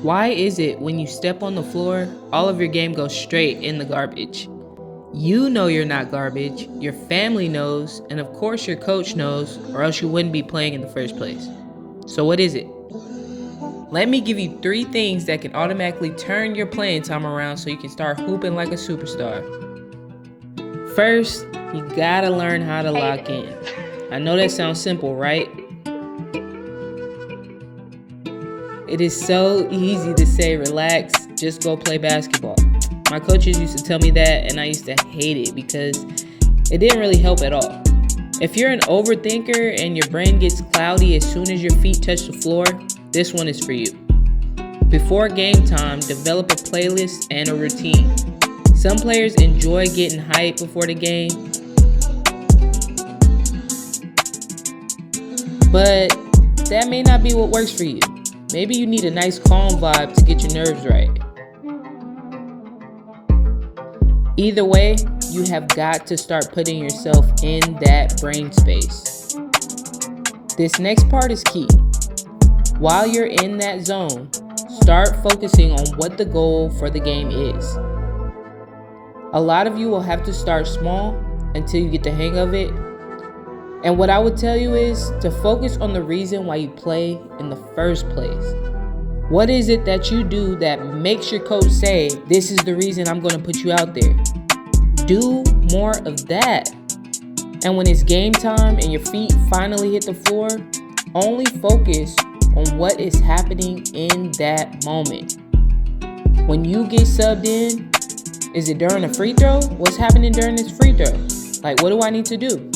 Why is it when you step on the floor, all of your game goes straight in the garbage? You know you're not garbage, your family knows, and of course your coach knows, or else you wouldn't be playing in the first place. So what is it? Let me give you 3 things that can automatically turn your playing time around so you can start hooping like a superstar. First, you gotta learn how to lock in. I know that sounds simple, right? It is so easy to say, relax, just go play basketball. My coaches used to tell me that, and I used to hate it because it didn't really help at all. If you're an overthinker and your brain gets cloudy as soon as your feet touch the floor, this one is for you. Before game time, develop a playlist and a routine. Some players enjoy getting hyped before the game, but that may not be what works for you. Maybe you need a nice calm vibe to get your nerves right. Either way, you have got to start putting yourself in that brain space. This next part is key. While you're in that zone, start focusing on what the goal for the game is. A lot of you will have to start small until you get the hang of it. And what I would tell you is to focus on the reason why you play in the first place. What is it that you do that makes your coach say, this is the reason I'm going to put you out there? Do more of that. And when it's game time and your feet finally hit the floor, only focus on what is happening in that moment. When you get subbed in, is it during a free throw? What's happening during this free throw? Like, what do I need to do?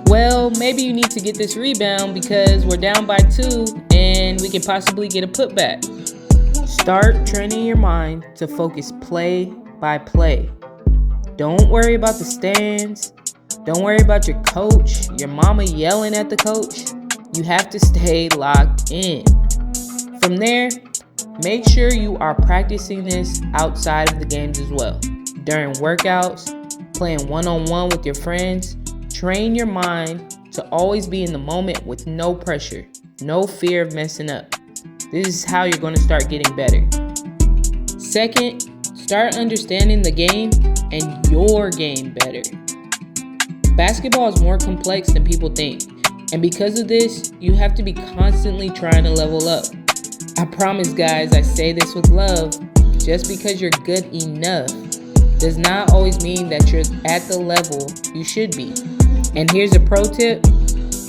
Well, maybe you need to get this rebound because we're down by 2 and we can possibly get a putback. Start training your mind to focus play by play. Don't worry about the stands. Don't worry about your coach, your mama yelling at the coach. You have to stay locked in. From there, make sure you are practicing this outside of the games as well. During workouts, playing one-on-one with your friends, train your mind to always be in the moment with no pressure, no fear of messing up. This is how you're going to start getting better. Second, start understanding the game and your game better. Basketball is more complex than people think, and because of this, you have to be constantly trying to level up. I promise, guys, I say this with love. Just because you're good enough does not always mean that you're at the level you should be. And here's a pro tip.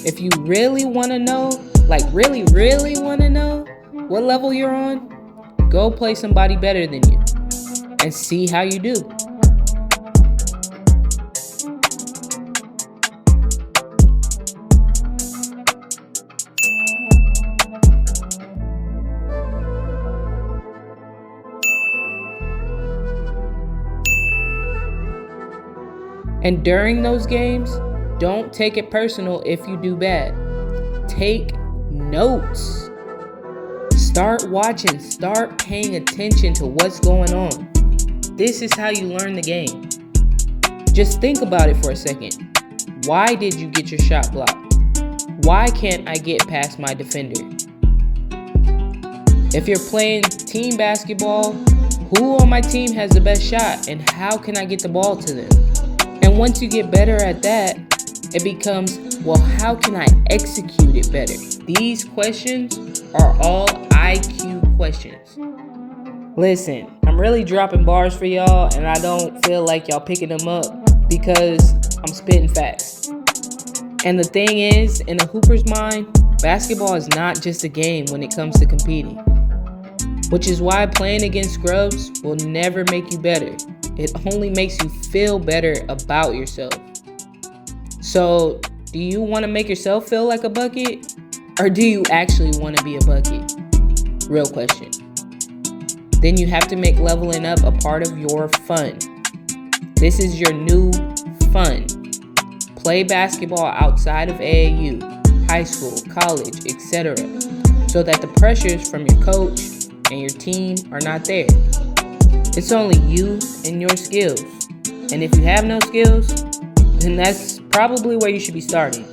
If you really want to know, like really want to know what level you're on, go play somebody better than you and see how you do. And during those games, don't take it personal if you do bad. Take notes. Start watching, start paying attention to what's going on. This is how you learn the game. Just think about it for a second. Why did you get your shot blocked? Why can't I get past my defender? If you're playing team basketball, who on my team has the best shot and how can I get the ball to them? And once you get better at that, it becomes, well, how can I execute it better? These questions are all IQ questions. Listen, I'm really dropping bars for y'all, and I don't feel like y'all picking them up because I'm spitting facts. And the thing is, in a hooper's mind, basketball is not just a game when it comes to competing. Which is why playing against scrubs will never make you better. It only makes you feel better about yourself. So, do you want to make yourself feel like a bucket? Or do you actually want to be a bucket? Real question. Then you have to make leveling up a part of your fun. This is your new fun. Play basketball outside of AAU, high school, college, etc. so that the pressures from your coach and your team are not there. It's only you and your skills. And if you have no skills, then that's probably where you should be starting.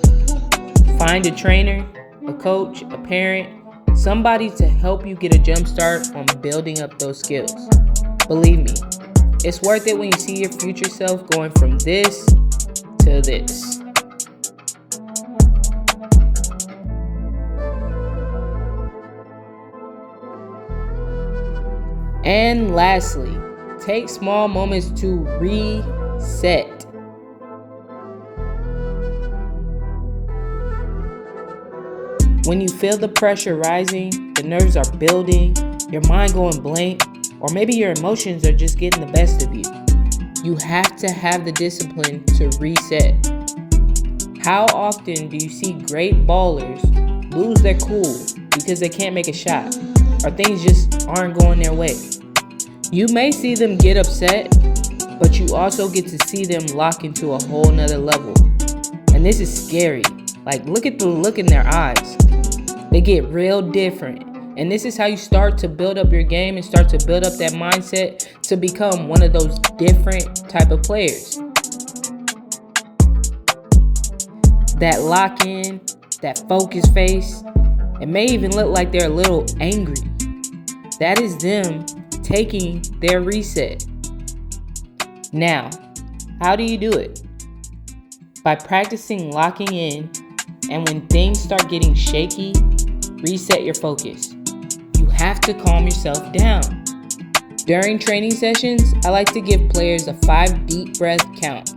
Find a trainer, a coach, a parent, somebody to help you get a jump start on building up those skills. Believe me, it's worth it when you see your future self going from this to this. And lastly, take small moments to reset. When you feel the pressure rising, the nerves are building, your mind going blank, or maybe your emotions are just getting the best of you, you have to have the discipline to reset. How often do you see great ballers lose their cool because they can't make a shot, or things just aren't going their way? You may see them get upset, but you also get to see them lock into a whole nother level. And this is scary. Like, look at the look in their eyes. They get real different. And this is how you start to build up your game and start to build up that mindset to become one of those different type of players. That lock in, that focus face, it may even look like they're a little angry. That is them taking their reset. Now, how do you do it? By practicing locking in, and when things start getting shaky, reset your focus. You have to calm yourself down. During training sessions, I like to give players a 5 deep breath count,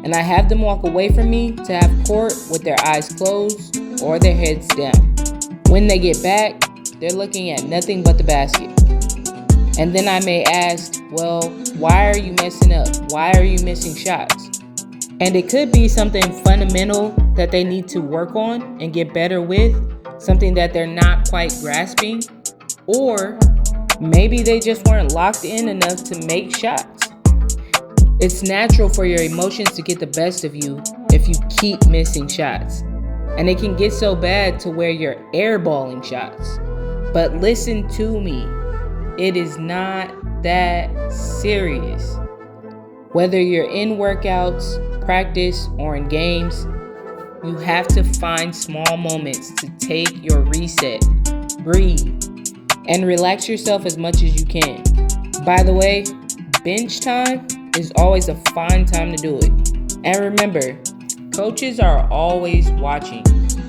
and I have them walk away from me to have court with their eyes closed or their heads down. When they get back, they're looking at nothing but the basket. And then I may ask, well, why are you messing up? Why are you missing shots? And it could be something fundamental that they need to work on and get better with, something that they're not quite grasping, or maybe they just weren't locked in enough to make shots. It's natural for your emotions to get the best of you if you keep missing shots. And it can get so bad to where you're airballing shots. But listen to me. It is not that serious. Whether you're in workouts, practice, or in games, you have to find small moments to take your reset, breathe, and relax yourself as much as you can. By the way, bench time is always a fine time to do it. And remember, coaches are always watching.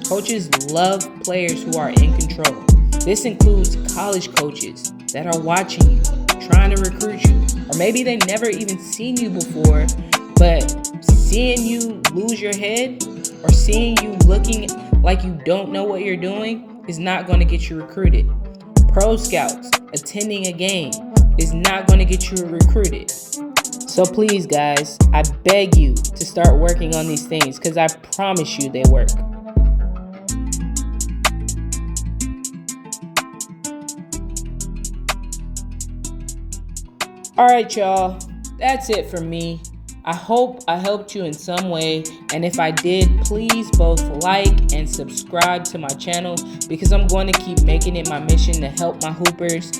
Coaches love players who are in control. This includes college coaches that are watching you, trying to recruit you. Or maybe they've never even seen you before, but seeing you lose your head or seeing you looking like you don't know what you're doing is not going to get you recruited. Pro scouts attending a game is not going to get you recruited. So please, guys, I beg you to start working on these things because I promise you they work. Alright, y'all, that's it for me. I hope I helped you in some way, and if I did, please both like and subscribe to my channel because I'm going to keep making it my mission to help my hoopers,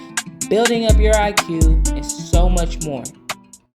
building up your IQ, and so much more.